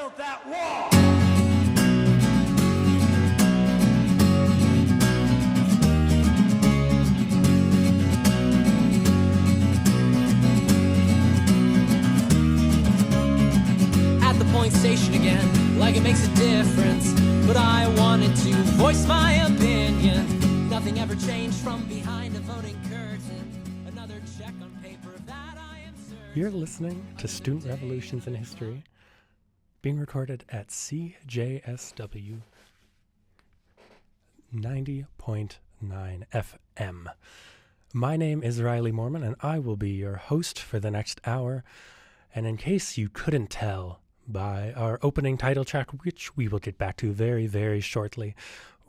built that wall. At the point station again, like it makes a difference, but I wanted to voice my opinion. Nothing ever changed from behind a voting curtain. Another check on paper that I am certain. You're listening to Student Revolutions in History, being recorded at CJSW 90.9 FM. My name is Riley Mormon, and I will be your host for the next hour. And in case you couldn't tell by our opening title track, which we will get back to very, very shortly,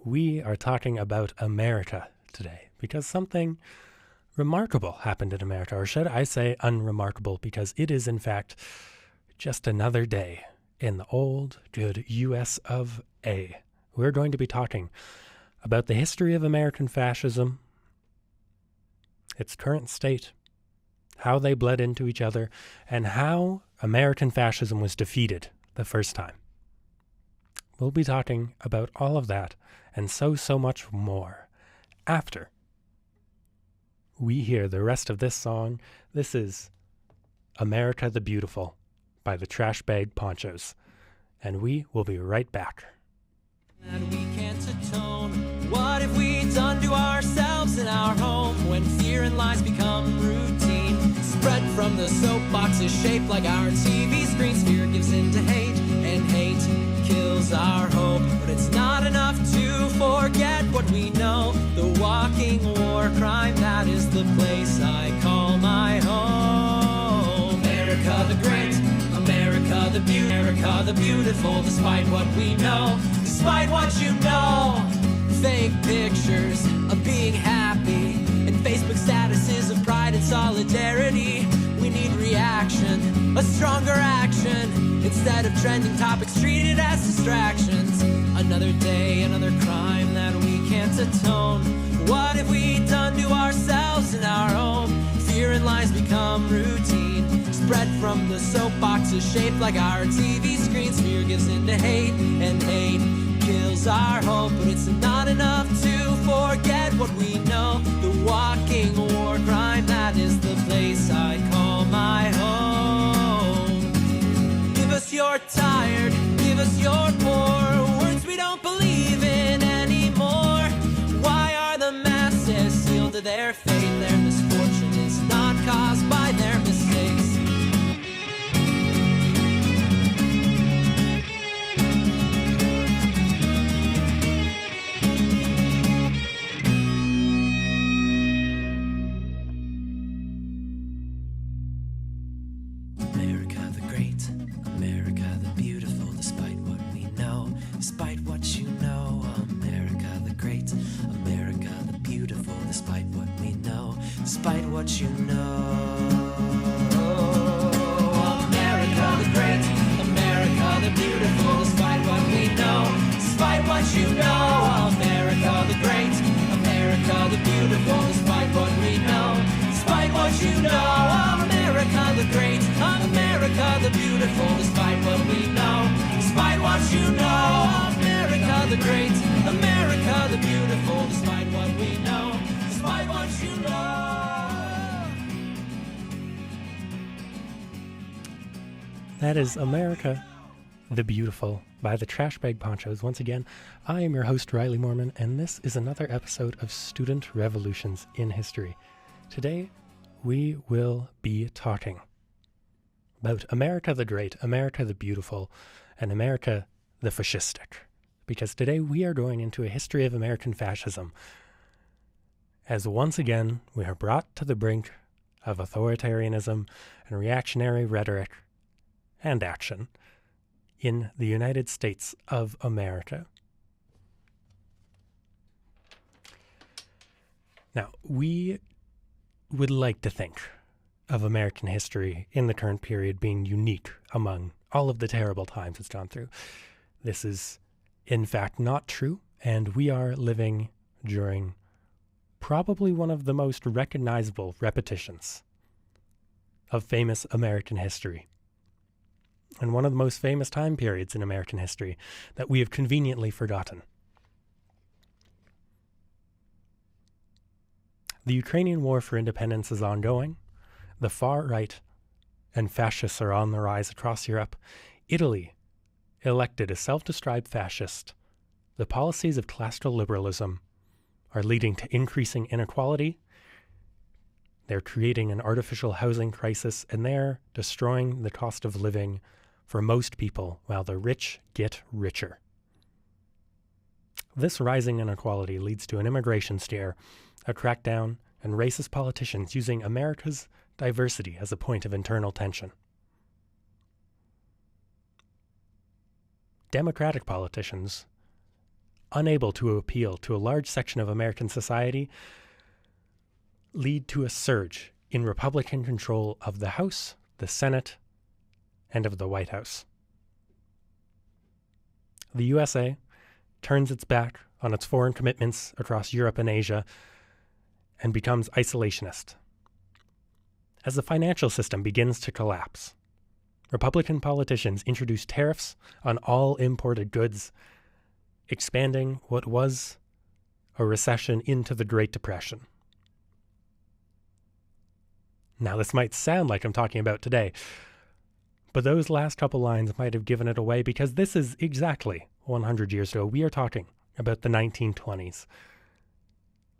we are talking about America today, because something remarkable happened in America, or should I say unremarkable, because it is in fact just another day in the old good US of A. We're going to be talking about the history of American fascism, its current state, how they bled into each other, and how American fascism was defeated the first time. We'll be talking about all of that and so much more after we hear the rest of this song. This is America the Beautiful by the Trash Bag Ponchos, and we will be right back. That we can't atone. What have we done to ourselves in our home when fear and lies become routine? Spread from the soapboxes shaped like our TV screens. Fear gives in to hate, and hate kills our hope. But it's not enough to forget what we know. The walking war crime, that is the place I call my home. America the great, America the beautiful, America the beautiful. Despite what we know, despite what you know. Fake pictures of being happy and Facebook statuses of pride and solidarity. We need reaction, a stronger action, instead of trending topics treated as distractions. Another day, another crime that we can't atone. What have we done to ourselves in our home? Fear and lies become routine. Spread from the soapboxes shaped like our TV screens. Fear gives in to hate, and hate kills our hope. But it's not enough to forget what we know. The walking war crime, that is the place I call my home. Give us your tired, give us your poor words we don't believe in anymore. Why are the masses sealed to their fate? Their misfortune is not caused by their mistakes. Despite what you know, America the great, America the beautiful. Despite what we know, despite what you know, America the great, America the beautiful. Despite what we know, despite what you know, America the great, America the beautiful. Despite what we know, despite what you know, America the great, America the beautiful. Despite what we know, despite what you know. That is America the Beautiful by the Trash Bag Ponchos. Once again, I am your host, Riley Mormon, and this is another episode of Student Revolutions in History. Today, we will be talking about America the Great, America the Beautiful, and America the Fascistic. Because today we are going into a history of American fascism, as once again we are brought to the brink of authoritarianism and reactionary rhetoric and action in the United States of America. Now, we would like to think of American history in the current period being unique among all of the terrible times it's gone through. This is, in fact, not true, and we are living during probably one of the most recognizable repetitions of famous American history. and one of the most famous time periods in American history that we have conveniently forgotten. The Ukrainian war for independence is ongoing. The far right and fascists are on the rise across Europe. Italy elected a self-described fascist. The policies of classical liberalism are leading to increasing inequality. They're creating an artificial housing crisis, and they're destroying the cost of living for most people while the rich get richer. This rising inequality leads to an immigration scare, a crackdown, and racist politicians using America's diversity as a point of internal tension. Democratic politicians, unable to appeal to a large section of American society, lead to a surge in Republican control of the House, the Senate, and of the White House. The USA turns its back on its foreign commitments across Europe and Asia and becomes isolationist. As the financial system begins to collapse, Republican politicians introduce tariffs on all imported goods, expanding what was a recession into the Great Depression. Now, this might sound like I'm talking about today, but those last couple lines might have given it away, because this is exactly 100 years ago. We are talking about the 1920s.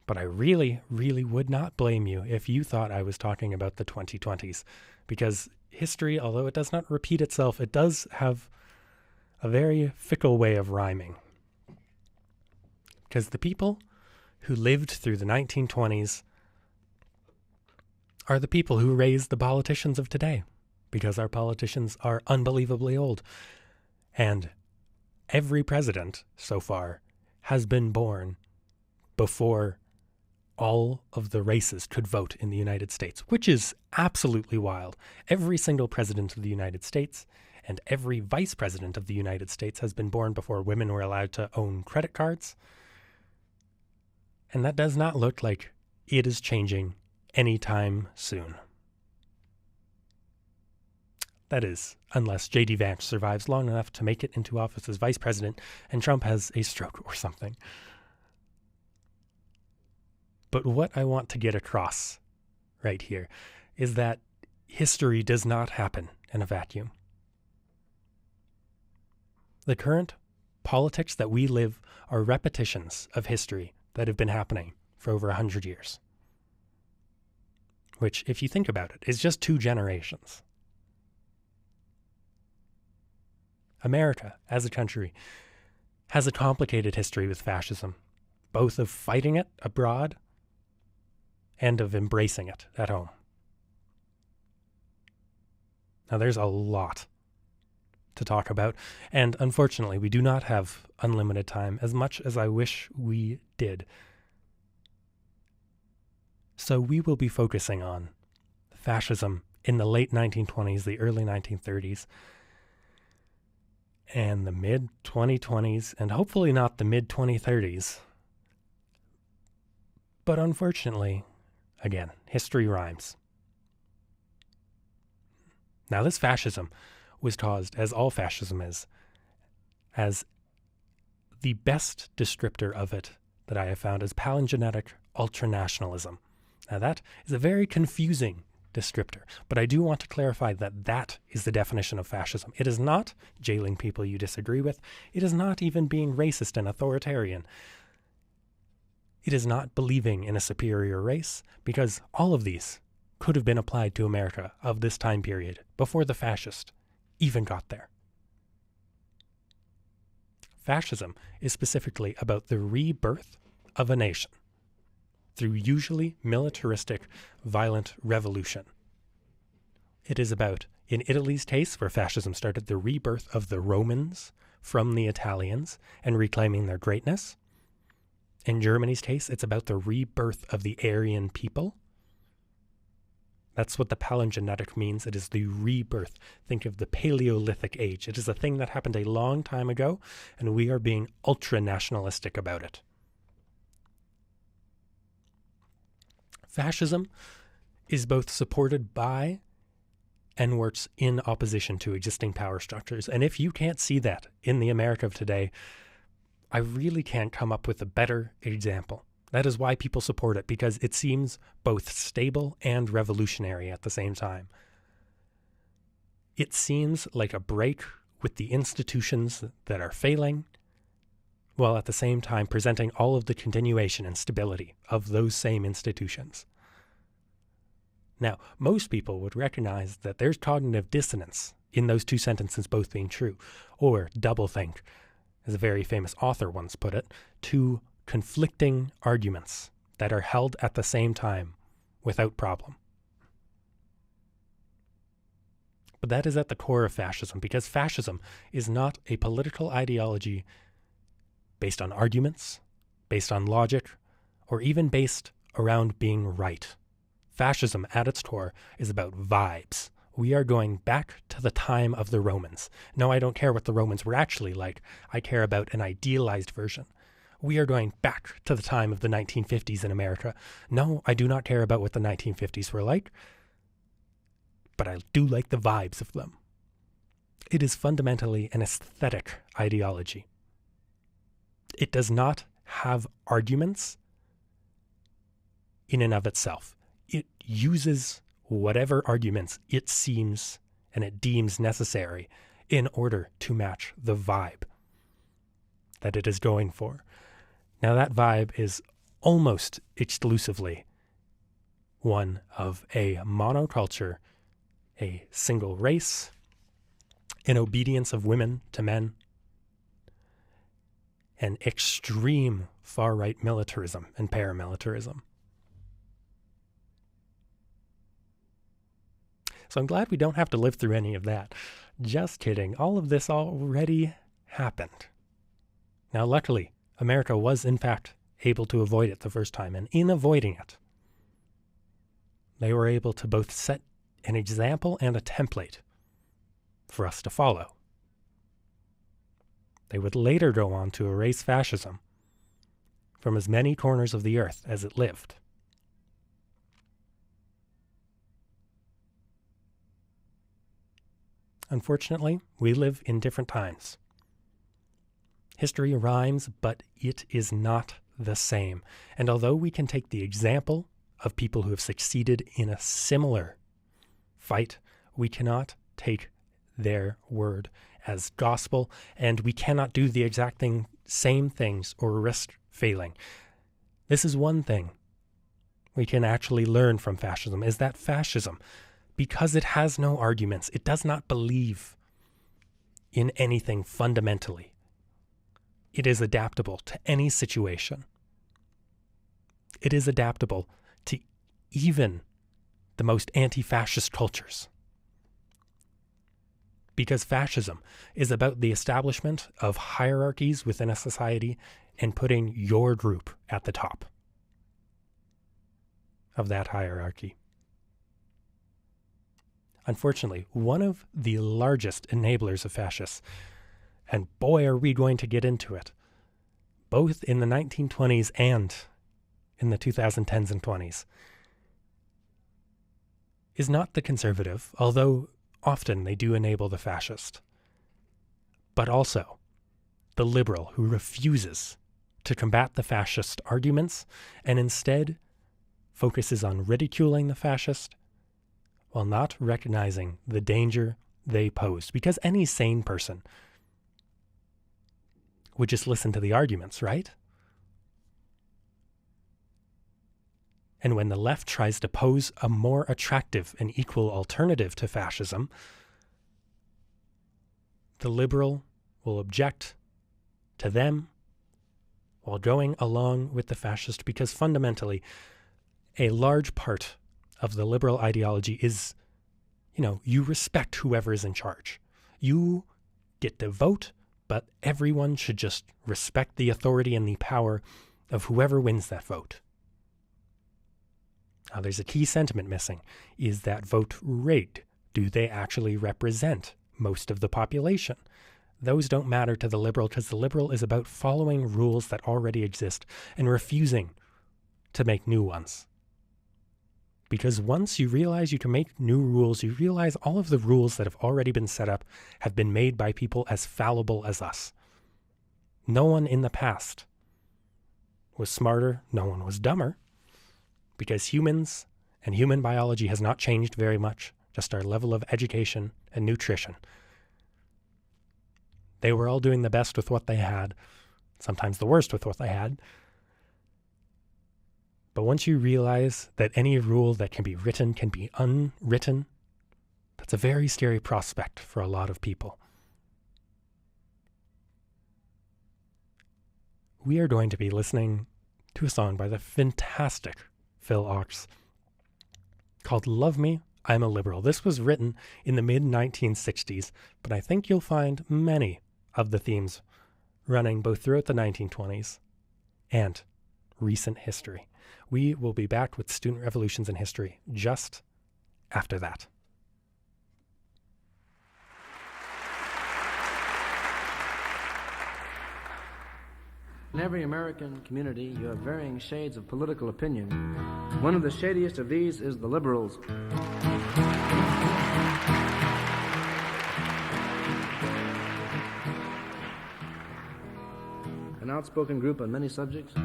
But I really, really would not blame you if you thought I was talking about the 2020s, because history, although it does not repeat itself, it does have a very fickle way of rhyming. Because the people who lived through the 1920s are the people who raised the politicians of today, because our politicians are unbelievably old. And every president so far has been born before all of the races could vote in the United States, which is absolutely wild. Every single president of the United States and every vice president of the United States has been born before women were allowed to own credit cards. And that does not look like it is changing anytime soon. That is, unless J.D. Vance survives long enough to make it into office as vice president and Trump has a stroke or something. But what I want to get across right here is that history does not happen in a vacuum. The current politics that we live are repetitions of history that have been happening for over 100 years. Which, if you think about it, is just 2 generations. America, as a country, has a complicated history with fascism, both of fighting it abroad and of embracing it at home. Now, there's a lot to talk about, and unfortunately, we do not have unlimited time, as much as I wish we did. So we will be focusing on fascism in the late 1920s, the early 1930s, and the mid-2020s, and hopefully not the mid-2030s. But unfortunately, again, history rhymes. Now, this fascism was caused, as all fascism is, as the best descriptor of it that I have found is palingenetic ultranationalism. Now, that is a very confusing descriptor, but I do want to clarify that that is the definition of fascism. It is not jailing people you disagree with. It is not even being racist and authoritarian. It is not believing in a superior race, because all of these could have been applied to America of this time period before the fascists even got there. Fascism is specifically about the rebirth of a nation through usually militaristic, violent revolution. It is about, in Italy's case, where fascism started, the rebirth of the Romans from the Italians and reclaiming their greatness. In Germany's case, it's about the rebirth of the Aryan people. That's what the palingenetic means. It is the rebirth. Think of the Paleolithic age. It is a thing that happened a long time ago, and we are being ultra-nationalistic about it. Fascism is both supported by and works in opposition to existing power structures. And if you can't see that in the America of today, I really can't come up with a better example. That is why people support it, because it seems both stable and revolutionary at the same time. It seems like a break with the institutions that are failing, while at the same time presenting all of the continuation and stability of those same institutions. Now, most people would recognize that there's cognitive dissonance in those two sentences both being true, or doublethink, as a very famous author once put it, two conflicting arguments that are held at the same time without problem. But that is at the core of fascism, because fascism is not a political ideology based on arguments, based on logic, or even based around being right. Fascism at its core is about vibes. We are going back to the time of the Romans. No, I don't care what the Romans were actually like. I care about an idealized version. We are going back to the time of the 1950s in America. No, I do not care about what the 1950s were like, but I do like the vibes of them. It is fundamentally an aesthetic ideology. It does not have arguments in and of itself. It uses whatever arguments it seems and it deems necessary in order to match the vibe that it is going for. Now, that vibe is almost exclusively one of a monoculture, a single race, an obedience of women to men, and extreme far-right militarism and paramilitarism. So I'm glad we don't have to live through any of that. Just kidding. All of this already happened. Now, luckily, America was, in fact, able to avoid it the first time. And in avoiding it, they were able to both set an example and a template for us to follow. They would later go on to erase fascism from as many corners of the earth as it lived. Unfortunately, we live in different times. History rhymes, but it is not the same. And although we can take the example of people who have succeeded in a similar fight, we cannot take their word as gospel, and we cannot do the exact same things or risk failing. This is one thing we can actually learn from fascism, is that fascism, because it has no arguments, it does not believe in anything fundamentally. It is adaptable to any situation. It is adaptable to even the most anti-fascist cultures. Because fascism is about the establishment of hierarchies within a society and putting your group at the top of that hierarchy. Unfortunately, one of the largest enablers of fascists, and boy are we going to get into it, both in the 1920s and in the 2010s and 20s, is not the conservative, although often they do enable the fascist, but also the liberal who refuses to combat the fascist arguments and instead focuses on ridiculing the fascist while not recognizing the danger they pose. Because any sane person would just listen to the arguments, right? And when the left tries to pose a more attractive and equal alternative to fascism, the liberal will object to them while going along with the fascist, because fundamentally, a large part of the liberal ideology is, you respect whoever is in charge. You get to vote, but everyone should just respect the authority and the power of whoever wins that vote. Now, there's a key sentiment missing. Is that vote rigged? Do they actually represent most of the population? Those don't matter to the liberal, because the liberal is about following rules that already exist and refusing to make new ones. because once you realize you can make new rules, you realize all of the rules that have already been set up have been made by people as fallible as us. No one in the past was smarter, no one was dumber, because humans and human biology has not changed very much, just our level of education and nutrition. They were all doing the best with what they had, sometimes the worst with what they had. But once you realize that any rule that can be written can be unwritten, that's a very scary prospect for a lot of people. We are going to be listening to a song by the fantastic Phil Ochs called Love Me, I'm a Liberal. This was written in the mid-1960s, but I think you'll find many of the themes running both throughout the 1920s and recent history. We will be back with Student Revolutions in History just after that. In every American community, you have varying shades of political opinion. One of the shadiest of these is the liberals. An outspoken group on many subjects.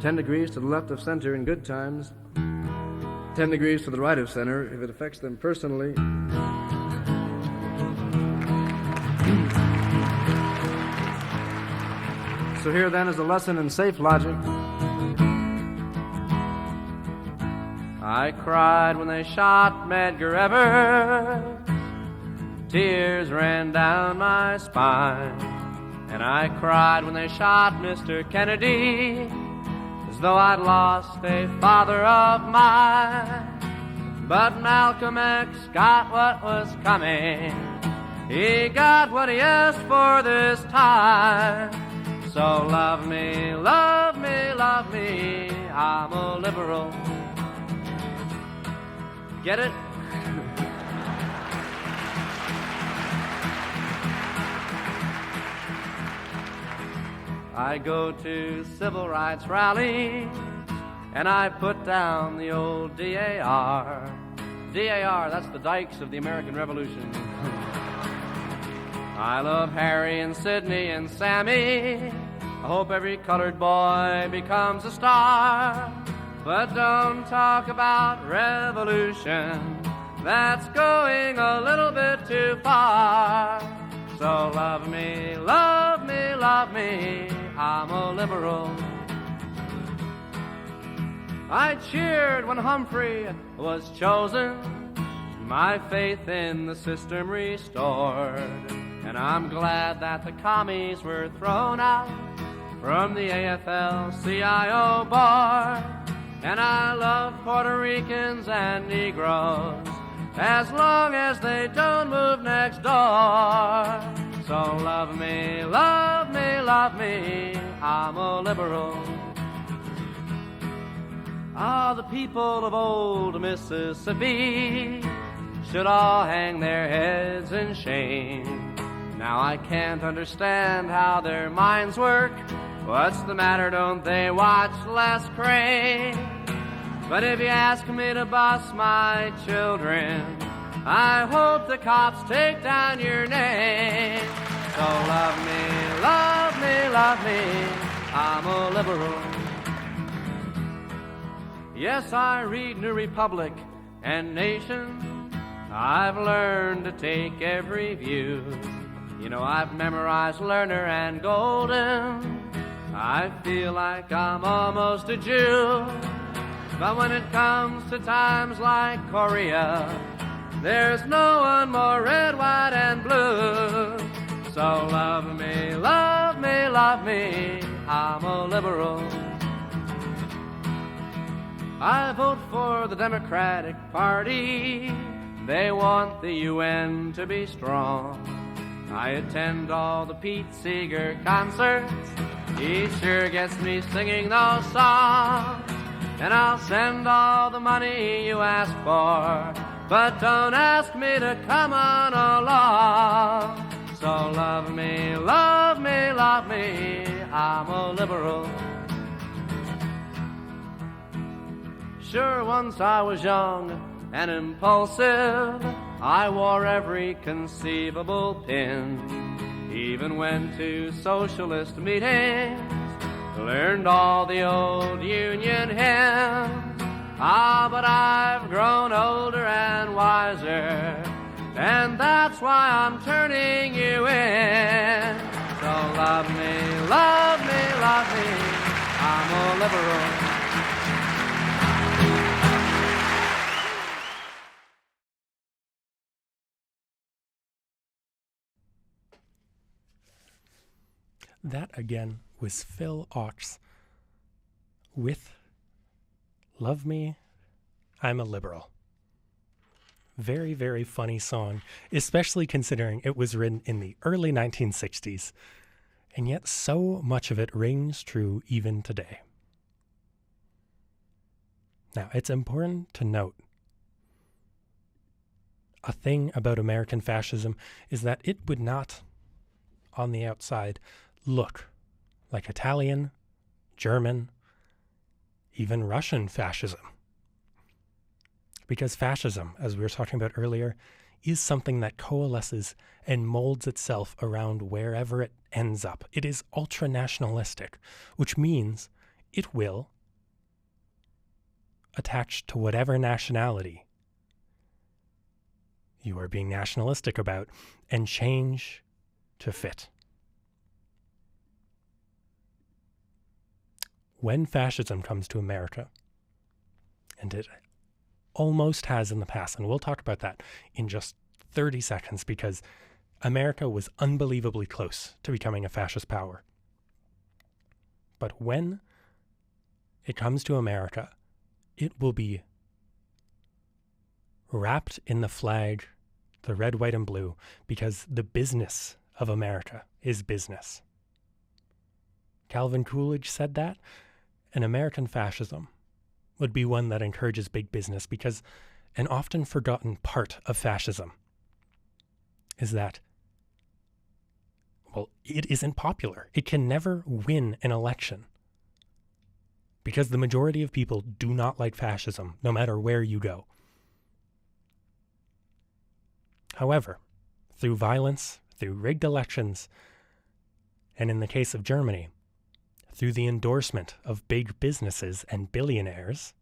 10 degrees to the left of center in good times. 10 degrees to the right of center if it affects them personally. So here then is a lesson in safe logic. I cried when they shot Medgar Evers. Tears ran down my spine. And I cried when they shot Mr. Kennedy, as though I'd lost a father of mine. But Malcolm X got what was coming. He got what he asked for this time. So love me, love me, love me, I'm a liberal. Get it? I go to civil rights rallies and I put down the old DAR. DAR, that's the dykes of the American Revolution. I love Harry and Sidney and Sammy. I hope every colored boy becomes a star. But don't talk about revolution. That's going a little bit too far. So love me, love me, love me, I'm a liberal. I cheered when Humphrey was chosen, my faith in the system restored. And I'm glad that the commies were thrown out from the AFL-CIO board. And I love Puerto Ricans and Negroes, as long as they don't move next door. So love me, love me, love me, I'm a liberal. Ah, the people of old Mississippi should all hang their heads in shame. Now I can't understand how their minds work. What's the matter, don't they watch Les Crane? But if you ask me to bus my children, I hope the cops take down your name. So love me, love me, love me, I'm a liberal. Yes, I read New Republic and Nation. I've learned to take every view. You know, I've memorized Lerner and Golden. I feel like I'm almost a Jew. But when it comes to times like Korea, there's no one more red, white, and blue. So love me, love me, love me, I'm a liberal. I vote for the Democratic Party. They want the UN to be strong. I attend all the Pete Seeger concerts. He sure gets me singing those songs. And I'll send all the money you ask for, but don't ask me to come on along. So love me, love me, love me, I'm a liberal. Sure, once I was young and impulsive. I wore every conceivable pin. Even went to socialist meetings. Learned all the old Union hymns. Ah, but I've grown older and wiser, and that's why I'm turning you in. So love me, love me, love me. I'm a liberal. That again was Phil Ochs with Love Me, I'm a Liberal. Very, very funny song, especially considering it was written in the early 1960s, and yet so much of it rings true even today. Now, it's important to note a thing about American fascism is that it would not, on the outside, look like Italian, German, even Russian fascism. Because fascism, as we were talking about earlier, is something that coalesces and molds itself around wherever it ends up. It is ultra-nationalistic, which means it will attach to whatever nationality you are being nationalistic about and change to fit. When fascism comes to America, and it almost has in the past, and we'll talk about that in just 30 seconds because America was unbelievably close to becoming a fascist power. But when it comes to America, it will be wrapped in the flag, the red, white, and blue, because the business of America is business. Calvin Coolidge said that. An American fascism would be one that encourages big business because an often forgotten part of fascism is that, well, it isn't popular. It can never win an election because the majority of people do not like fascism, no matter where you go. However, through violence, through rigged elections, and in the case of Germany, through the endorsement of big businesses and billionaires,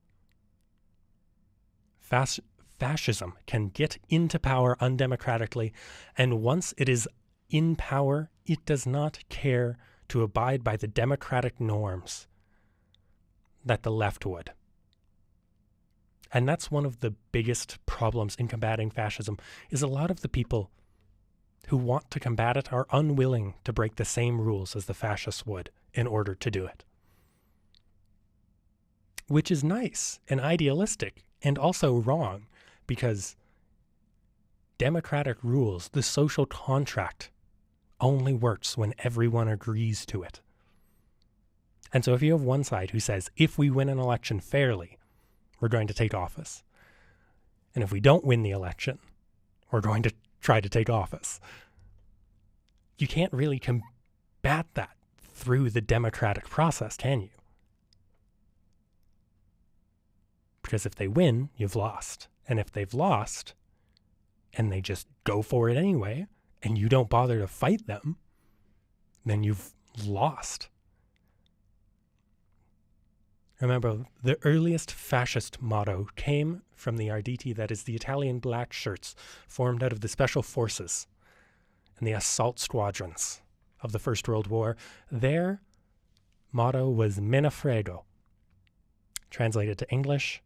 fascism can get into power undemocratically, and once it is in power, it does not care to abide by the democratic norms that the left would. And that's one of the biggest problems in combating fascism, is a lot of the people who want to combat it are unwilling to break the same rules as the fascists would in order to do it. Which is nice and idealistic and also wrong, because democratic rules, the social contract, only works when everyone agrees to it. And so if you have one side who says, if we win an election fairly, we're going to take office. And if we don't win the election, we're going to try to take office. You can't really combat that through the democratic process, can you? Because if they win, you've lost. And if they've lost, and they just go for it anyway, and you don't bother to fight them, then you've lost. Remember, the earliest fascist motto came from the Arditi, that is the Italian black shirts formed out of the special forces and the assault squadrons of the First World War. Their motto was "Me ne frego." Translated to English,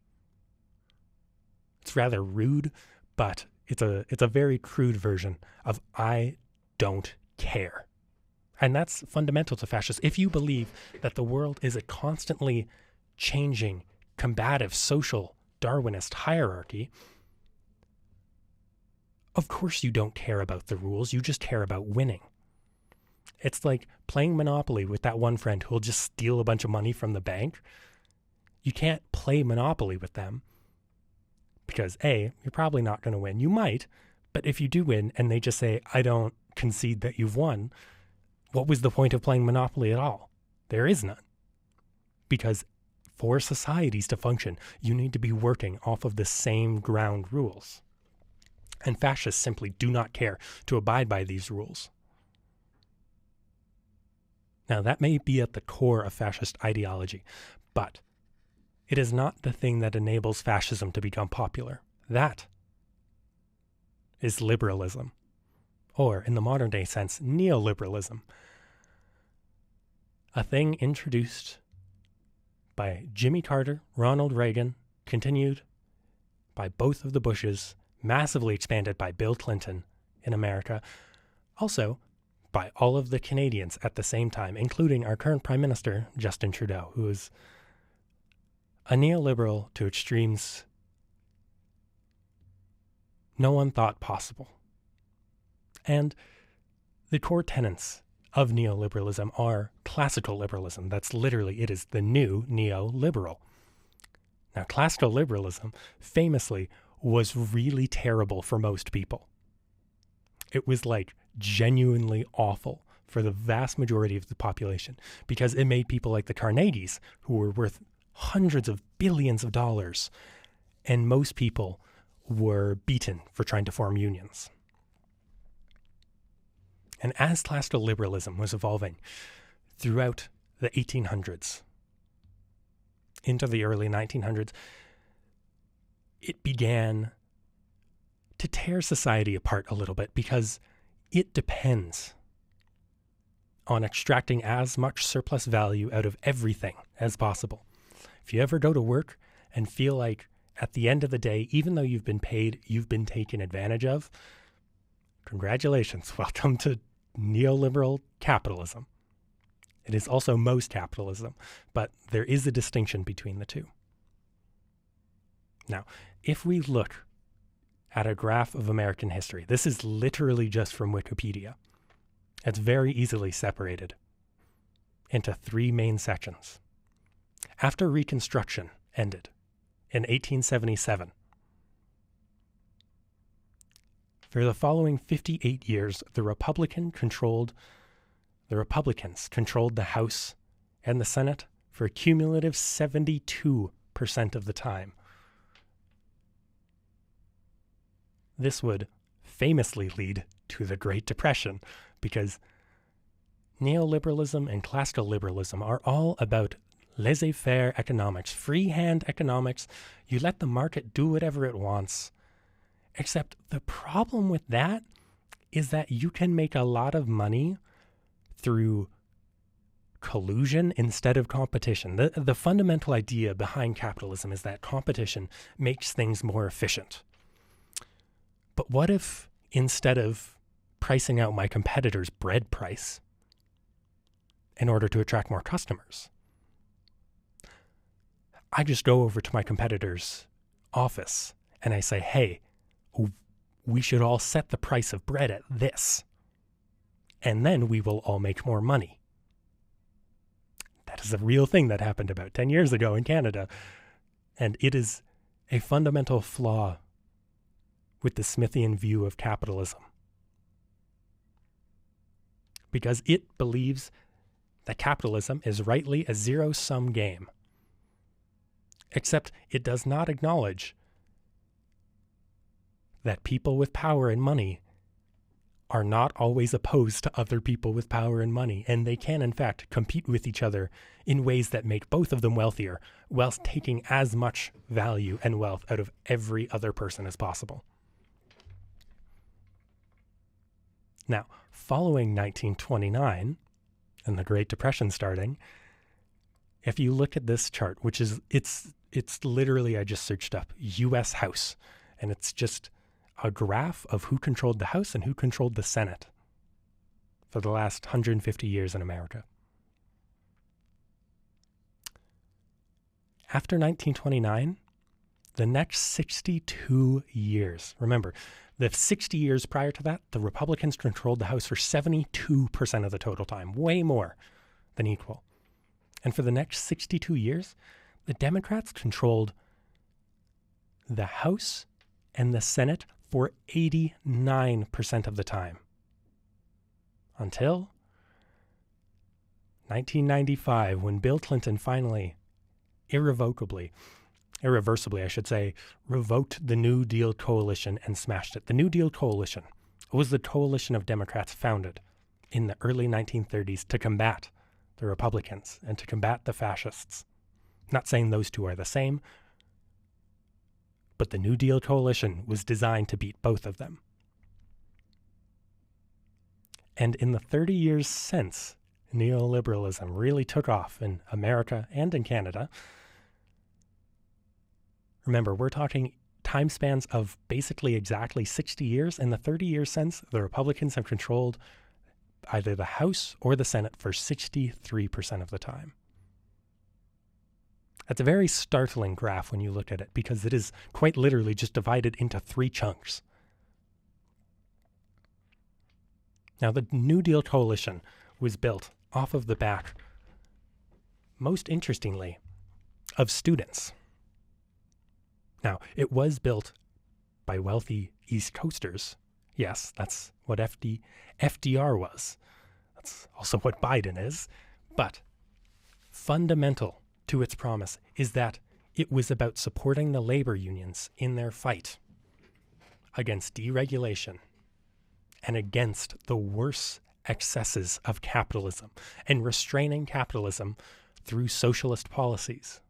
it's rather rude, but it's a very crude version of "I don't care." And that's fundamental to fascists. If you believe that the world is a constantly changing, combative, social, Darwinist hierarchy, of course you don't care about the rules, you just care about winning. It's like playing Monopoly with that one friend who'll just steal a bunch of money from the bank. You can't play Monopoly with them because A, you're probably not going to win. You might, but if you do win and they just say, I don't concede that you've won, what was the point of playing Monopoly at all? There is none. Because for societies to function, you need to be working off of the same ground rules. And fascists simply do not care to abide by these rules. Now, that may be at the core of fascist ideology, but it is not the thing that enables fascism to become popular. That is liberalism, or in the modern day sense, neoliberalism. A thing introduced by Jimmy Carter, Ronald Reagan, continued by both of the Bushes, massively expanded by Bill Clinton in America, also by all of the Canadians at the same time, including our current Prime Minister, Justin Trudeau, who is a neoliberal to extremes no one thought possible. And the core tenets of neoliberalism are classical liberalism. That's literally, it is the new neoliberal. Now, classical liberalism famously was really terrible for most people. It was like genuinely awful for the vast majority of the population because it made people like the Carnegies, who were worth hundreds of billions of dollars, and most people were beaten for trying to form unions. And as classical liberalism was evolving throughout the 1800s into the early 1900s, it began to tear society apart a little bit because it depends on extracting as much surplus value out of everything as possible. If you ever go to work and feel like at the end of the day, even though you've been paid, you've been taken advantage of, congratulations, welcome to neoliberal capitalism. It is also most capitalism, but there is a distinction between the two. Now, if we look at a graph of American history, this is literally just from Wikipedia. It's very easily separated into three main sections. After Reconstruction ended in 1877, for the following 58 years, the Republicans controlled the House and the Senate for a cumulative 72% of the time. This would famously lead to the Great Depression because neoliberalism and classical liberalism are all about laissez-faire economics, freehand economics. You let the market do whatever it wants. Except the problem with that is that you can make a lot of money through collusion instead of competition. The fundamental idea behind capitalism is that competition makes things more efficient. But what if instead of pricing out my competitor's bread price in order to attract more customers, I just go over to my competitor's office and I say, hey, we should all set the price of bread at this, and then we will all make more money. That is a real thing that happened about 10 years ago in Canada, and it is a fundamental flaw with the Smithian view of capitalism, because it believes that capitalism is rightly a zero-sum game, except it does not acknowledge that people with power and money are not always opposed to other people with power and money, and they can, in fact, compete with each other in ways that make both of them wealthier, whilst taking as much value and wealth out of every other person as possible. Now, following 1929 and the Great Depression starting, if you look at this chart, which is, it's literally, I just searched up U.S. House, and it's just a graph of who controlled the House and who controlled the Senate for the last 150 years in America. After 1929, the next 62 years, remember, the 60 years prior to that, the Republicans controlled the House for 72% of the total time, way more than equal. And for the next 62 years, the Democrats controlled the House and the Senate for 89% of the time. Until 1995, when Bill Clinton finally irreversibly, I should say, revoked the New Deal coalition and smashed it. The New Deal coalition was the coalition of Democrats founded in the early 1930s to combat the Republicans and to combat the fascists. Not saying those two are the same, but the New Deal coalition was designed to beat both of them. And in the 30 years since, neoliberalism really took off in America and in Canada. Remember, we're talking time spans of basically exactly 60 years. In the 30 years since, the Republicans have controlled either the House or the Senate for 63% of the time. That's a very startling graph when you look at it, because it is quite literally just divided into 3 chunks. Now, the New Deal coalition was built off of the back, most interestingly, of students. Now, it was built by wealthy East Coasters. Yes, that's what FDR was. That's also what Biden is. But fundamental to its promise is that it was about supporting the labor unions in their fight against deregulation and against the worst excesses of capitalism and restraining capitalism through socialist policies.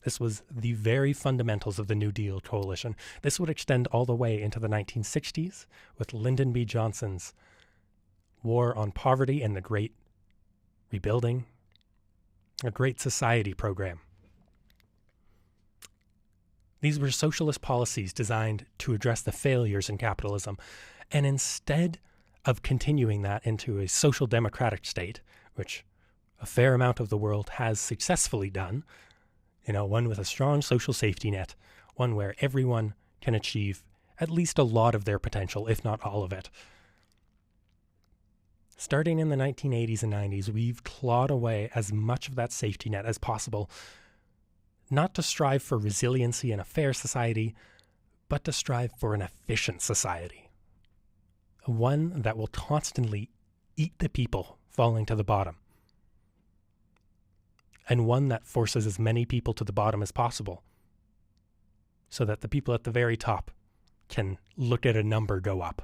This was the very fundamentals of the New Deal coalition. This would extend all the way into the 1960s with Lyndon B. Johnson's War on Poverty and the Great Rebuilding, a Great Society program. These were socialist policies designed to address the failures in capitalism. And instead of continuing that into a social democratic state, which a fair amount of the world has successfully done, one with a strong social safety net, one where everyone can achieve at least a lot of their potential, if not all of it. Starting in the 1980s and 90s, we've clawed away as much of that safety net as possible, not to strive for resiliency in a fair society, but to strive for an efficient society. One that will constantly eat the people falling to the bottom. And one that forces as many people to the bottom as possible, so that the people at the very top can look at a number go up.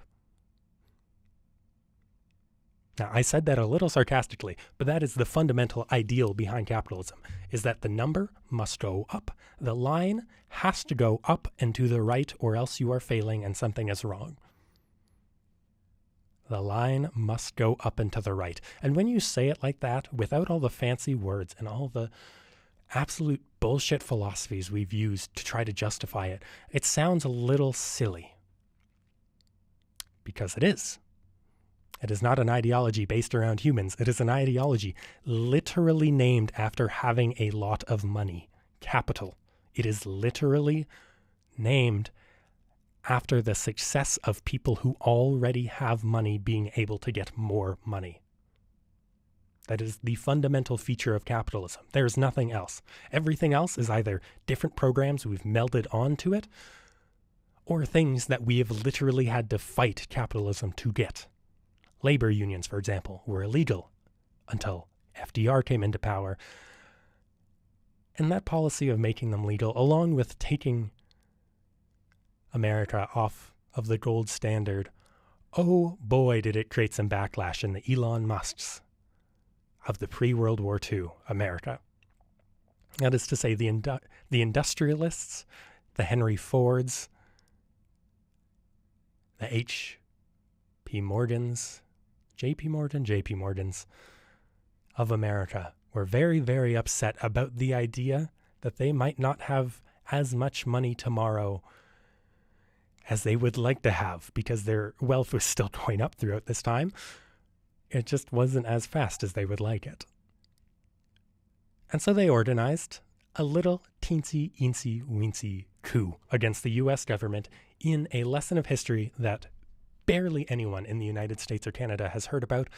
Now, I said that a little sarcastically, but that is the fundamental ideal behind capitalism, is that the number must go up. The line has to go up and to the right, or else you are failing and something is wrong. The line must go up and to the right. And when you say it like that, without all the fancy words and all the absolute bullshit philosophies we've used to try to justify it, it sounds a little silly. Because it is. It is not an ideology based around humans. It is an ideology literally named after having a lot of money. Capital. It is literally named after the success of people who already have money being able to get more money. That is the fundamental feature of capitalism. There is nothing else. Everything else is either different programs we've melded onto it, or things that we have literally had to fight capitalism to get. Labor unions, for example, were illegal until FDR came into power. And that policy of making them legal, along with taking America off of the gold standard, oh boy, did it create some backlash in the Elon Musks of the pre-World War II America. That is to say, the industrialists, the Henry Fords, the J.P. Morgans of America were very, very upset about the idea that they might not have as much money tomorrow as they would like to have, because their wealth was still going up throughout this time. It just wasn't as fast as they would like it. And so they organized a little teensy-eensy-weensy coup against the U.S. government in a lesson of history that barely anyone in the United States or Canada has heard about,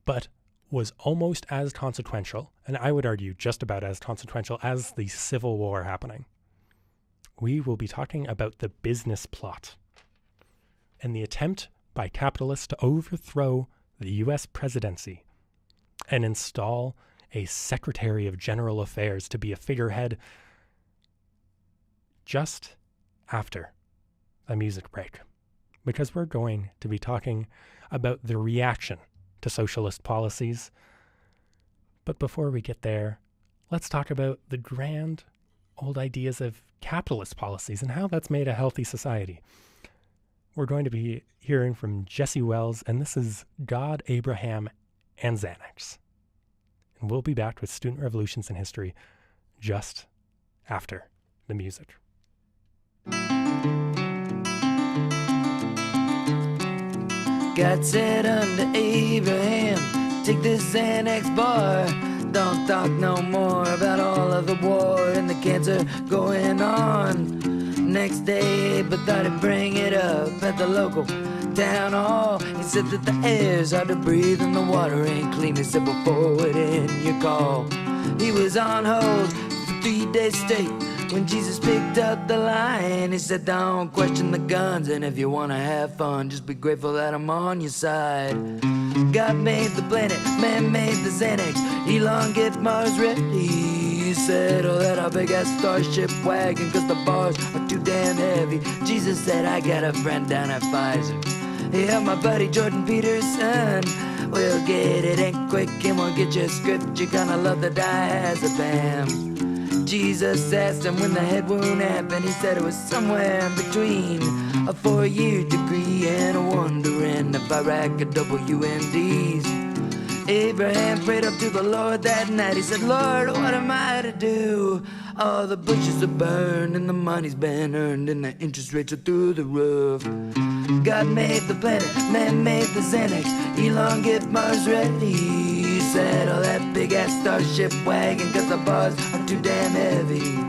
but was almost as consequential, and I would argue just about as consequential, as the Civil War happening. We will be talking about the business plot and the attempt by capitalists to overthrow the U.S. presidency and install a Secretary of General Affairs to be a figurehead just after a music break, because we're going to be talking about the reaction to socialist policies. But before we get there, let's talk about the grand old ideas of capitalist policies and how that's made a healthy society. We're going to be hearing from Jesse Wells, and this is God, Abraham, and Xanax. And we'll be back with Student Revolutions in History just after the music. God said unto Abraham, take this Xanax bar. Don't talk no more about all of the war and the cancer going on. Next day, Abe thought he'd bring it up at the local town hall. He said that the air's hard to breathe and the water ain't clean. He said, well, forward in your call. He was on hold for 3 days straight when Jesus picked up the line. He said, don't question the guns, and if you want to have fun, just be grateful that I'm on your side. God made the planet, man made the Xanax. Elon, get Mars ready. He said, oh, that a big-ass starship wagon, cause the bars are too damn heavy. Jesus said, I got a friend down at Pfizer. Yeah, my buddy Jordan Peterson. We'll get it in quick and we'll get you a script. You're gonna love the diazepam. Jesus asked him when the head wound happened. He said it was somewhere in between a 4-year degree and a wondering if Iraq could WMDs. Abraham prayed up to the Lord that night. He said, Lord, what am I to do? All the bushes are burned and the money's been earned and the interest rates are through the roof. God made the planet, man made the Xanax. Elon, get Mars ready. He said, oh, that big-ass starship wagon, cause the bars are too damn heavy.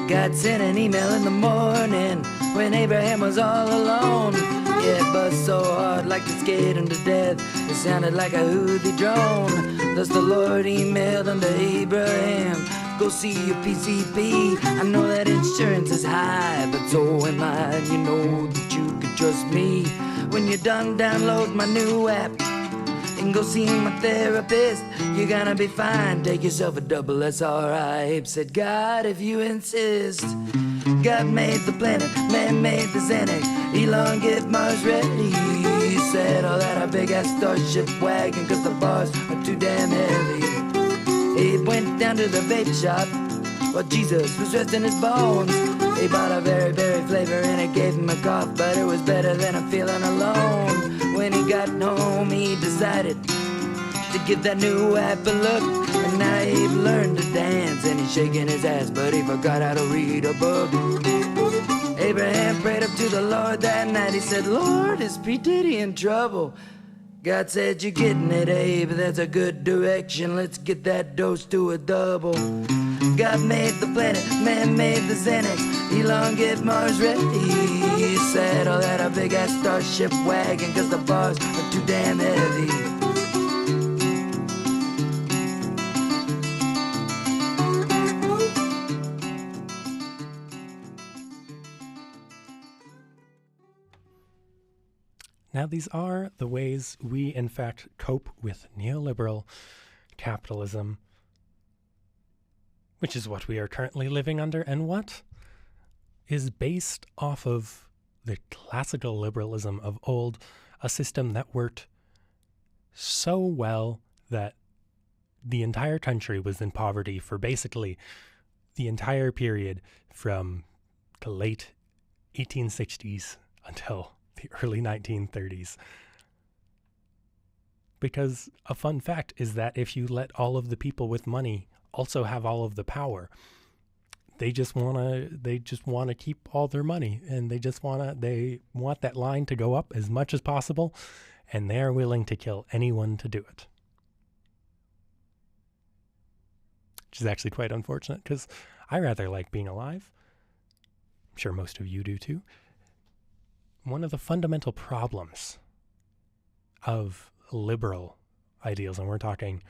God sent an email in the morning when Abraham was all alone. Yeah, it buzzed so hard like it scared him to death. It sounded like a Houthi drone. Thus the Lord emailed unto Abraham, go see your PCP. I know that insurance is high, but so am I. And you know that you can trust me. When you're done, download my new app and go see my therapist. You're gonna be fine, take yourself a double SRI. Abe said, God, if you insist. God made the planet, man made the Xanax. Elon, get Mars ready. He said, oh, that a big-ass starship wagon, cause the bars are too damn heavy. Abe went down to the vape shop while Jesus was resting his bones. He bought a very berry flavor and it gave him a cough, but it was better than a feeling alone. When he got home, he decided to give that new app a look. And now Abe learned to dance and he's shaking his ass, but he forgot how to read a book. Abraham prayed up to the Lord that night. He said, Lord, is P. Diddy in trouble? God said, you're getting it, Abe, that's a good direction. Let's get that dose to a double. God made the planet, man made the Xanax. Elon, get Mars ready. He said, oh, that a big-ass starship wagon, cause the bars are too damn heavy. Now, these are the ways we, in fact, cope with neoliberal capitalism, which is what we are currently living under, and what is based off of the classical liberalism of old, a system that worked so well that the entire country was in poverty for basically the entire period from the late 1860s until the early 1930s. Because a fun fact is that if you let all of the people with money also have all of the power, they just want to keep all their money, and they want that line to go up as much as possible, and they're willing to kill anyone to do it. which is actually quite unfortunate because I rather like being alive. I'm sure most of you do too. One of the fundamental problems of liberal ideals, and we're talking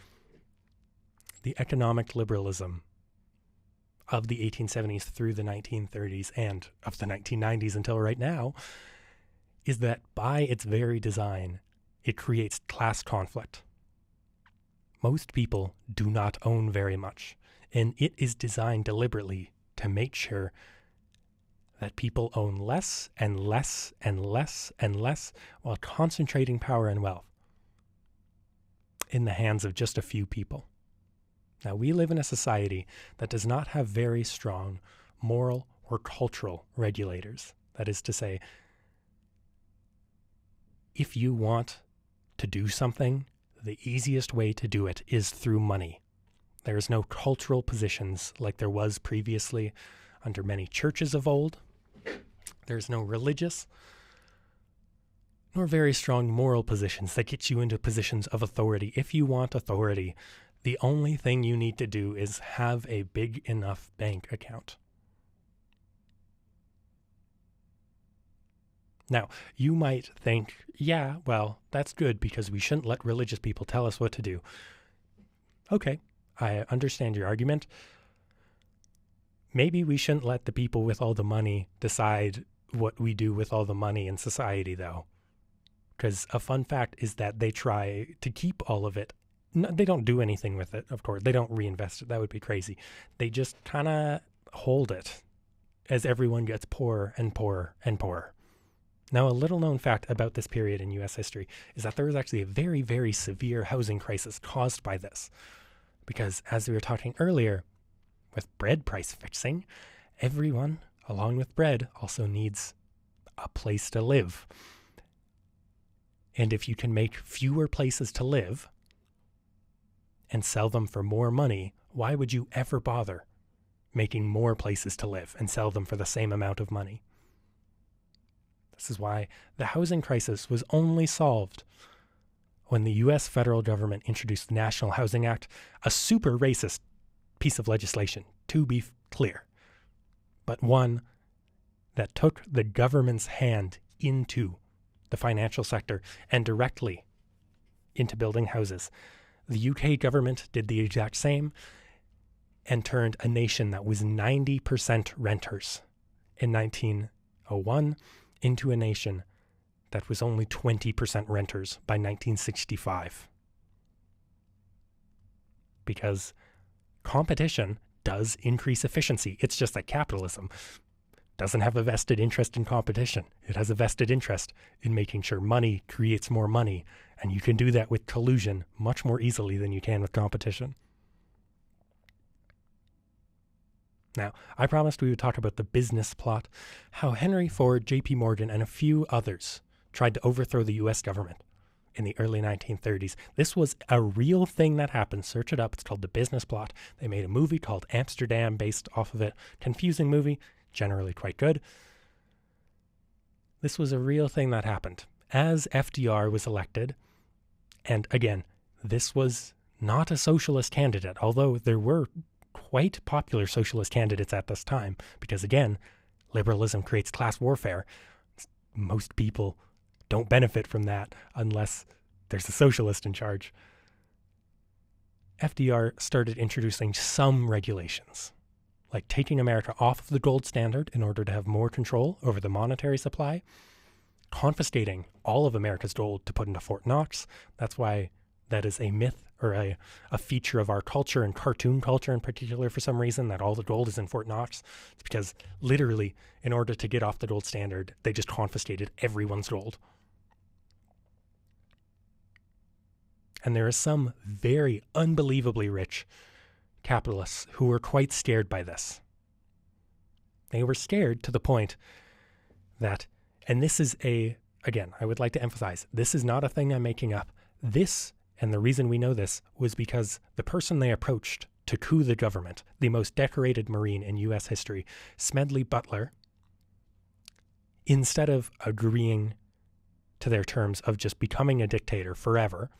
the economic liberalism of the 1870s through the 1930s and of the 1990s until right now, is that by its very design, it creates class conflict. Most people do not own very much, and it is designed deliberately to make sure that people own less and less and less and less while concentrating power and wealth in the hands of just a few people. Now, we live in a society that does not have very strong moral or cultural regulators. That is to say, if you want to do something, the easiest way to do it is through money. There is no cultural positions like there was previously under many churches of old. There's no religious nor very strong moral positions that get you into positions of authority. If you want authority, the only thing you need to do is have a big enough bank account. Now, you might think, yeah, well, that's good because we shouldn't let religious people tell us what to do. Okay, I understand your argument. Maybe we shouldn't let the people with all the money decide what we do with all the money in society, though. Because a fun fact is that they try to keep all of it. No, they don't do anything with it, of course. They don't reinvest it. That would be crazy. They just kind of hold it as everyone gets poorer and poorer and poorer. Now, a little known fact about this period in U.S. history is that there was actually a very, very severe housing crisis caused by this. Because as we were talking earlier, with bread price fixing, everyone, along with bread, also needs a place to live. And if you can make fewer places to live and sell them for more money, why would you ever bother making more places to live and sell them for the same amount of money? This is why the housing crisis was only solved when the U.S. federal government introduced the National Housing Act, a super racist piece of legislation, to be clear, but one that took the government's hand into the financial sector and directly into building houses. The UK government did the exact same and turned a nation that was 90% renters in 1901 into a nation that was only 20% renters by 1965. Because competition does increase efficiency. It's just that capitalism doesn't have a vested interest in competition. It has a vested interest in making sure money creates more money, and you can do that with collusion much more easily than you can with competition. Now, I promised we would talk about the business plot, how Henry Ford, J.P. Morgan, and a few others tried to overthrow the U.S. government in the early 1930s. This was a real thing that happened. Search it up. It's called The Business Plot. They made a movie called Amsterdam based off of it. Confusing movie, generally quite good. This was a real thing that happened. As FDR was elected, and again, this was not a socialist candidate, although there were quite popular socialist candidates at this time, because again, liberalism creates class warfare. Most people don't benefit from that unless there's a socialist in charge. FDR started introducing some regulations, like taking America off of the gold standard in order to have more control over the monetary supply, confiscating all of America's gold to put into Fort Knox. That's why that is a myth or a feature of our culture and cartoon culture in particular for some reason, that all the gold is in Fort Knox. It's because literally, in order to get off the gold standard, they just confiscated everyone's gold. And there are some very unbelievably rich capitalists who were quite scared by this. They were scared to the point that, and this is again, I would like to emphasize, this is not a thing I'm making up. This, and the reason we know this, was because the person they approached to coup the government, the most decorated Marine in U.S. history, Smedley Butler, instead of agreeing to their terms of just becoming a dictator forever,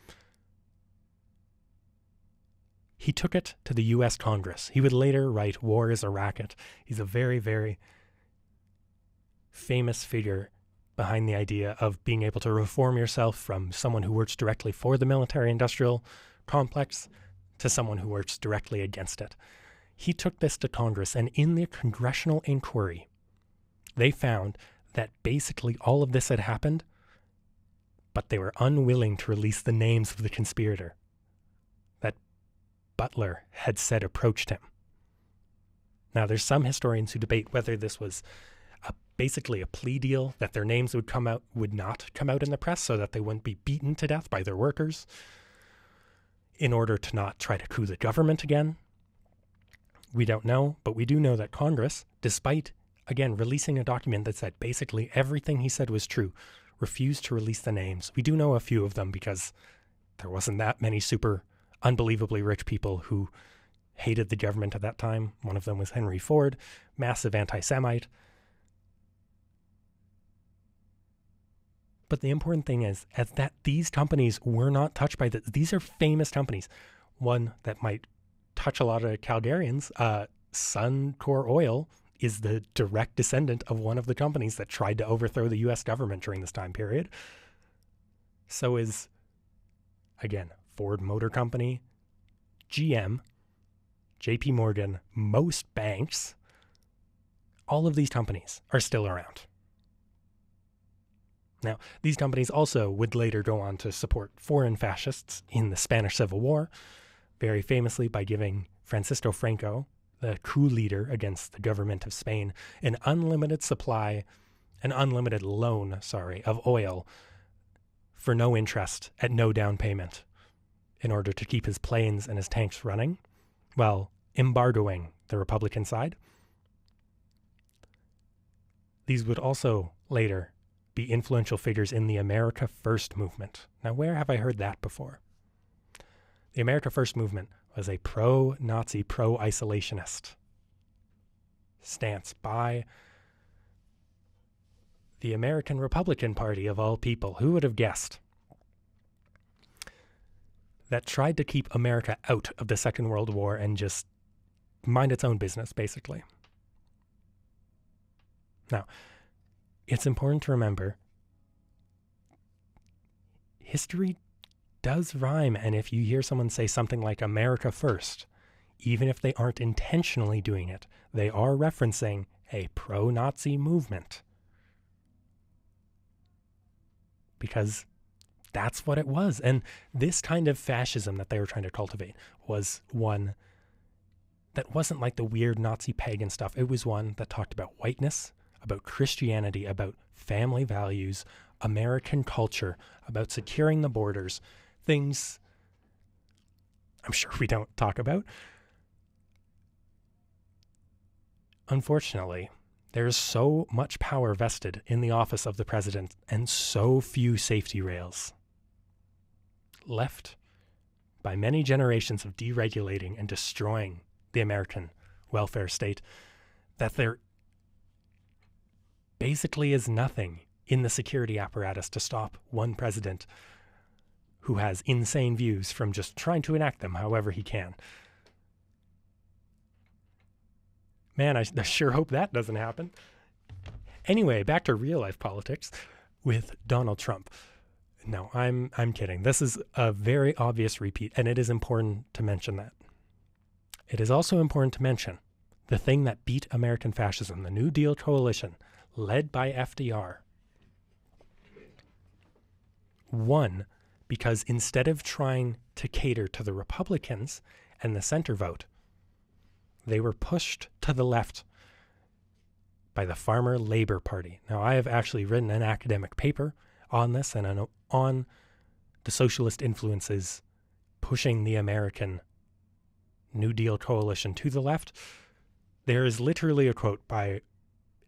he took it to the U.S. Congress. He would later write War is a Racket. He's a very, very famous figure behind the idea of being able to reform yourself from someone who works directly for the military-industrial complex to someone who works directly against it. He took this to Congress, and in the congressional inquiry, they found that basically all of this had happened, but they were unwilling to release the names of the conspirator that Butler had said approached him. Now, there's some historians who debate whether this was basically a plea deal, that their names would not come out in the press so that they wouldn't be beaten to death by their workers in order to not try to coup the government again. We don't know, but we do know that Congress, despite, again, releasing a document that said basically everything he said was true, refused to release the names. We do know a few of them because there wasn't that many super unbelievably rich people who hated the government at that time. One of them was Henry Ford, massive anti-Semite. But the important thing is that these companies were not touched by this. These are famous companies. One that might touch a lot of Calgarians, Suncor Oil, is the direct descendant of one of the companies that tried to overthrow the U.S. government during this time period. So is, again, Ford Motor Company, GM, JP Morgan, most banks. All of these companies are still around. Now, these companies also would later go on to support foreign fascists in the Spanish Civil War, very famously by giving Francisco Franco, the coup leader against the government of Spain, an unlimited loan of oil for no interest at no down payment in order to keep his planes and his tanks running, while embargoing the Republican side. These would also later be influential figures in the America First movement. Now, where have I heard that before? The America First movement was a pro-Nazi, pro-isolationist stance by the American Republican Party, of all people. Who would have guessed? That tried to keep America out of the Second World War and just mind its own business, basically. Now, it's important to remember, history does rhyme, and if you hear someone say something like America First, even if they aren't intentionally doing it, they are referencing a pro-Nazi movement. Because that's what it was. And this kind of fascism that they were trying to cultivate was one that wasn't like the weird Nazi pagan stuff. It was one that talked about whiteness, about Christianity, about family values, American culture, about securing the borders, things I'm sure we don't talk about. Unfortunately, there's so much power vested in the office of the president and so few safety rails left by many generations of deregulating and destroying the American welfare state that there basically is nothing in the security apparatus to stop one president who has insane views from just trying to enact them however he can. Man, I sure hope that doesn't happen. Anyway, back to real-life politics with Donald Trump. No, I'm kidding. This is a very obvious repeat, and it is important to mention that. It is also important to mention the thing that beat American fascism, the New Deal coalition, led by FDR, won because instead of trying to cater to the Republicans and the center vote, they were pushed to the left by the Farmer Labor Party. Now, I have actually written an academic paper on this and on the socialist influences pushing the American New Deal coalition to the left. There is literally a quote by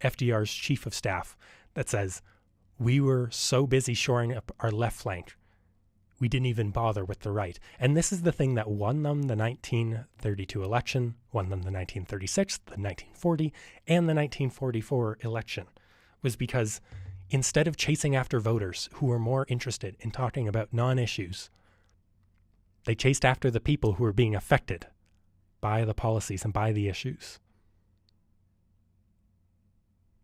FDR's chief of staff that says, "We were so busy shoring up our left flank, we didn't even bother with the right." And this is the thing that won them the 1932 election, won them the 1936, the 1940, and the 1944 election, was because instead of chasing after voters who were more interested in talking about non-issues, They chased after the people who were being affected by the policies and by the issues.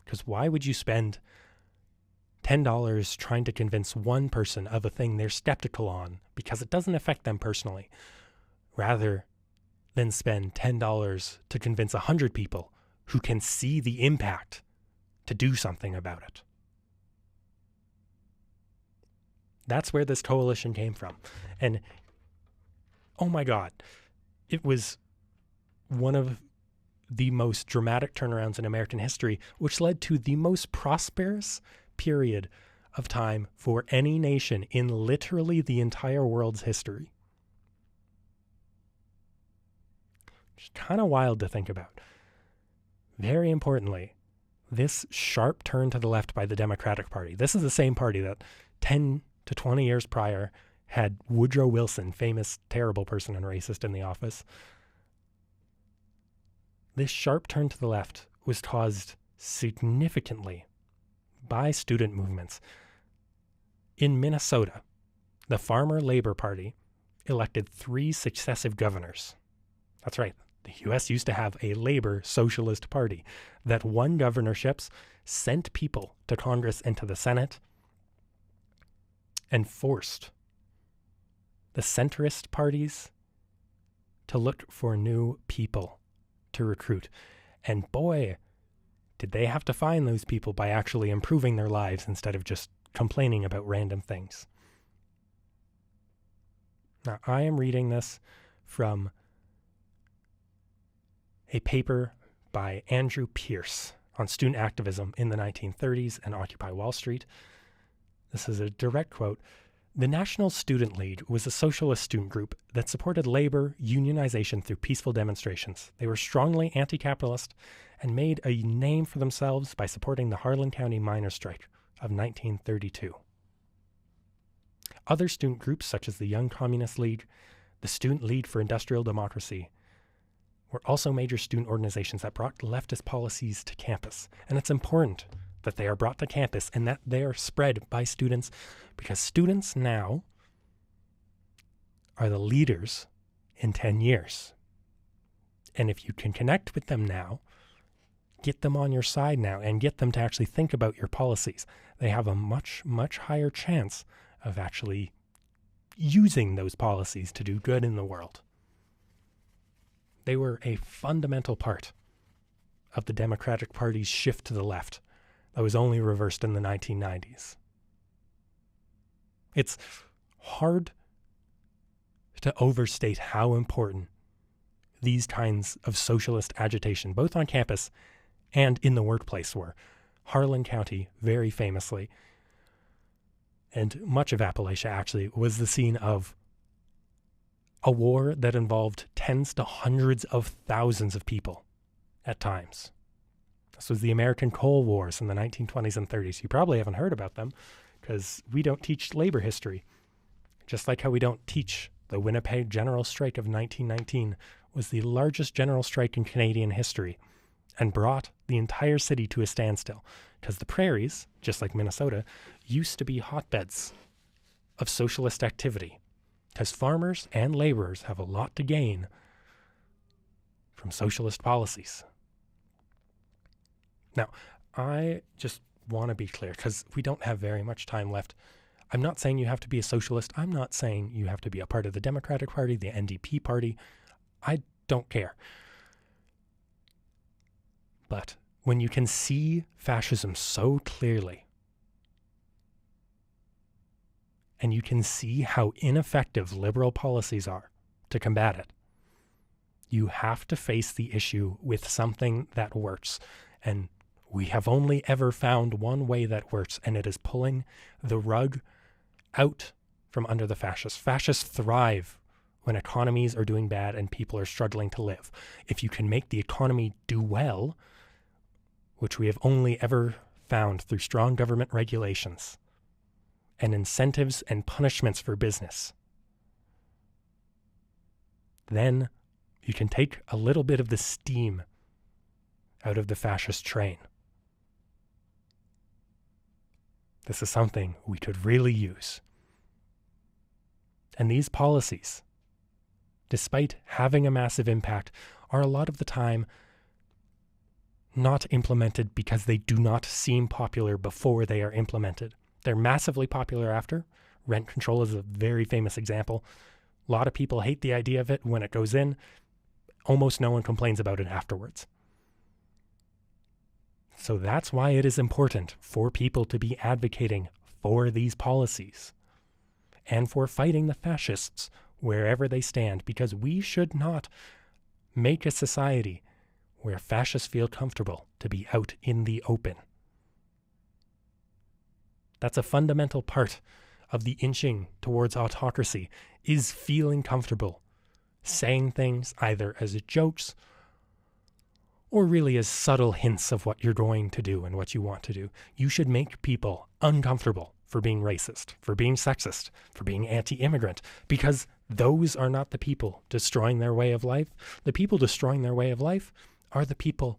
Because why would you spend $10 trying to convince one person of a thing they're skeptical on because it doesn't affect them personally, rather than spend $10 to convince 100 people who can see the impact to do something about it? That's where this coalition came from. And oh my God, it was one of the most dramatic turnarounds in American history, which led to the most prosperous period of time for any nation in literally the entire world's history. It's kind of wild to think about. Very importantly, this sharp turn to the left by the Democratic Party. This is the same party that 10 to 20 years prior had Woodrow Wilson, famous terrible person and racist, in the office. This sharp turn to the left was caused significantly by student movements. In Minnesota, the Farmer Labor Party elected 3 successive governors. That's right. The U.S. used to have a labor socialist party that won governorships, sent people to Congress and to the Senate, and forced the centrist parties to look for new people to recruit. And boy, did they have to find those people by actually improving their lives instead of just complaining about random things. Now, I am reading this from a paper by Andrew Pierce on student activism in the 1930s and Occupy Wall Street. This is a direct quote. The National Student League was a socialist student group that supported labor unionization through peaceful demonstrations. They were strongly anti-capitalist and made a name for themselves by supporting the Harlan County miners' strike of 1932. Other student groups, such as the Young Communist League, the Student League for Industrial Democracy, were also major student organizations that brought leftist policies to campus. And it's important that they are brought to campus and that they are spread by students, because students now are the leaders in 10 years. And if you can connect with them now, get them on your side now, and get them to actually think about your policies, they have a much, much higher chance of actually using those policies to do good in the world. They were a fundamental part of the Democratic Party's shift to the left that was only reversed in the 1990s. It's hard to overstate how important these kinds of socialist agitation, both on campus and in the workplace, were. Harlan County, very famously, and much of Appalachia actually, was the scene of a war that involved tens to hundreds of thousands of people at times. This was the American Coal Wars in the 1920s and 30s. You probably haven't heard about them because we don't teach labor history. Just like how we don't teach the Winnipeg General Strike of 1919 was the largest general strike in Canadian history and brought the entire city to a standstill, because the prairies, just like Minnesota, used to be hotbeds of socialist activity, because farmers and laborers have a lot to gain from socialist policies. Now, I just want to be clear, because we don't have very much time left. I'm not saying you have to be a socialist. I'm not saying you have to be a part of the Democratic Party, the NDP party. I don't care. But when you can see fascism so clearly, and you can see how ineffective liberal policies are to combat it, you have to face the issue with something that works. And we have only ever found one way that works, and it is pulling the rug out from under the fascists. Fascists thrive when economies are doing bad and people are struggling to live. If you can make the economy do well, which we have only ever found through strong government regulations and incentives and punishments for business, then you can take a little bit of the steam out of the fascist train. This is something we could really use. And these policies despite having a massive impact, are a lot of the time not implemented because they do not seem popular before they are implemented. They're massively popular after. Rent control is a very famous example. A lot of people hate the idea of it when it goes in. Almost no one complains about it afterwards. So that's why it is important for people to be advocating for these policies and for fighting the fascists wherever they stand, because we should not make a society where fascists feel comfortable to be out in the open. That's a fundamental part of the inching towards autocracy, is feeling comfortable saying things either as jokes or really as subtle hints of what you're going to do and what you want to do. You should make people uncomfortable for being racist, for being sexist, for being anti-immigrant, because those are not the people destroying their way of life. The people destroying their way of life are the people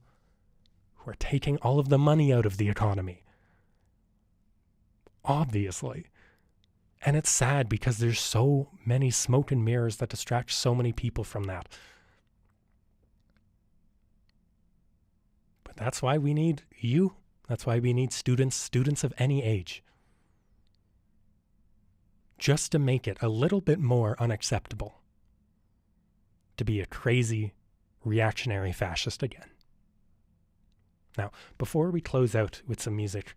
who are taking all of the money out of the economy. Obviously. And it's sad because there's so many smoke and mirrors that distract so many people from that. But that's why we need you. That's why we need students of any age. Just to make it a little bit more unacceptable to be a crazy, reactionary fascist again. Now, before we close out with some music,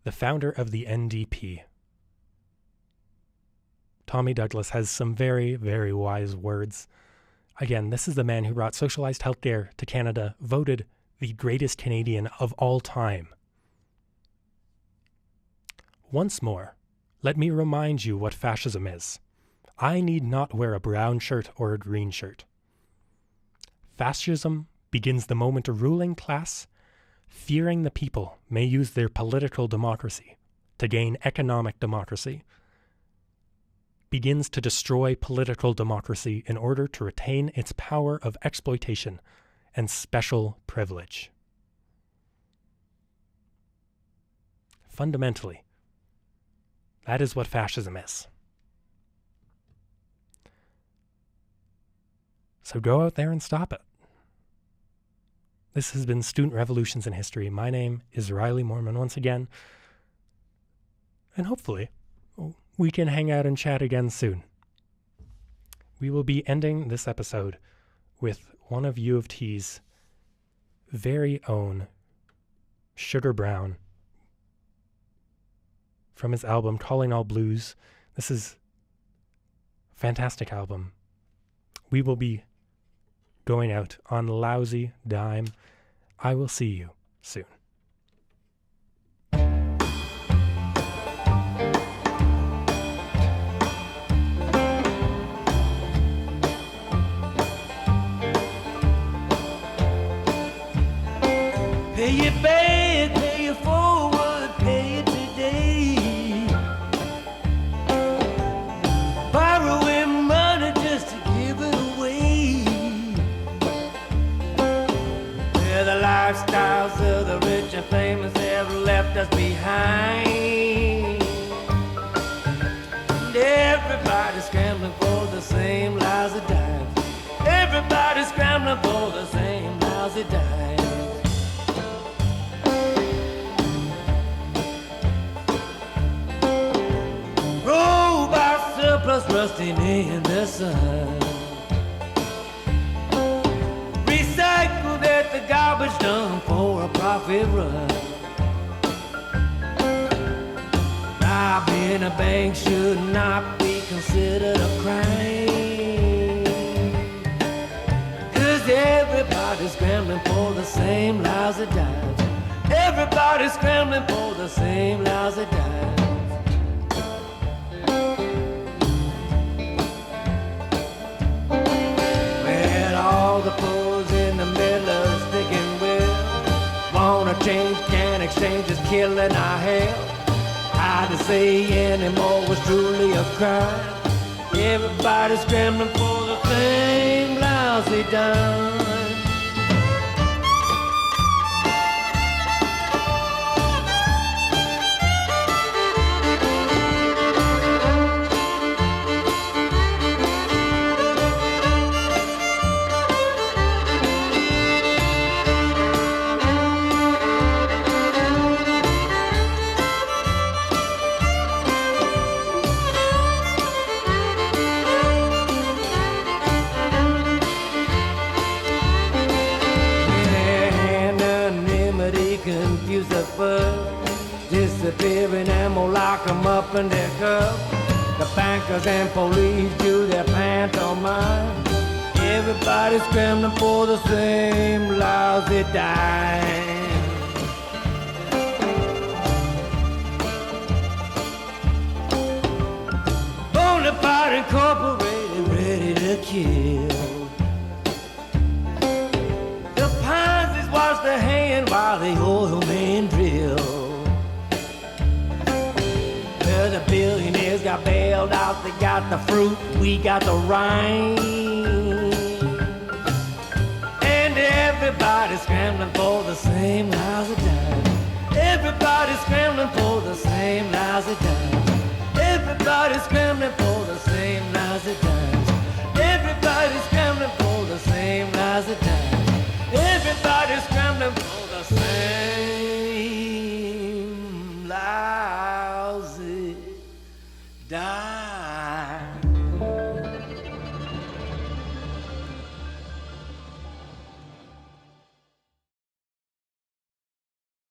the founder of the NDP, Tommy Douglas, has some very, very wise words. Again, this is the man who brought socialized healthcare to Canada, voted the greatest Canadian of all time. Once more, let me remind you what fascism is. I need not wear a brown shirt or a green shirt. Fascism begins the moment a ruling class, fearing the people may use their political democracy to gain economic democracy, begins to destroy political democracy in order to retain its power of exploitation and special privilege. Fundamentally, that is what fascism is. So go out there and stop it. This has been Student Revolutions in History. My name is Riley Mormon once again, and hopefully we can hang out and chat again soon. We will be ending this episode with one of U of T's very own Sugar Brown from his album Calling All Blues. This is a fantastic album. We will be going out on Lousy Dime. I will see you soon. Pay it back, pay it forward, pay it today. Borrowing money just to give it away. Where the lifestyles of the rich and famous have left us behind. And everybody's scrambling for the same lousy dimes. Everybody's scrambling for the same lousy dimes. Surplus rusting in the sun. Recycled at the garbage dump for a profit run. Robbing a bank should not be considered a crime. 'Cause everybody's scrambling for the same lousy dimes. Everybody's scrambling for the same lousy dimes. All the fools in the middle of sticking with wanna change, can't exchange, is killing our health. Hard to say anymore was truly a crime. Everybody's scrambling for the same lousy dime. first, disappearing and we'll lock 'em up in their cups. The bankers and police do their pantomime. Everybody's scrambling for the same lousy dime. Bonaparte Incorporated, ready to kill. The Ponzi's wash their hand while the oil men drill. Well, the billionaires got bailed out, they got the fruit, we got the rind. And everybody's scrambling for the same lousy dime. Everybody's scrambling for the same lousy dime. Everybody's scrambling for the same lousy dimes. Everybody's scrambling for the same lousy dimes. Everybody's scrambling for the same.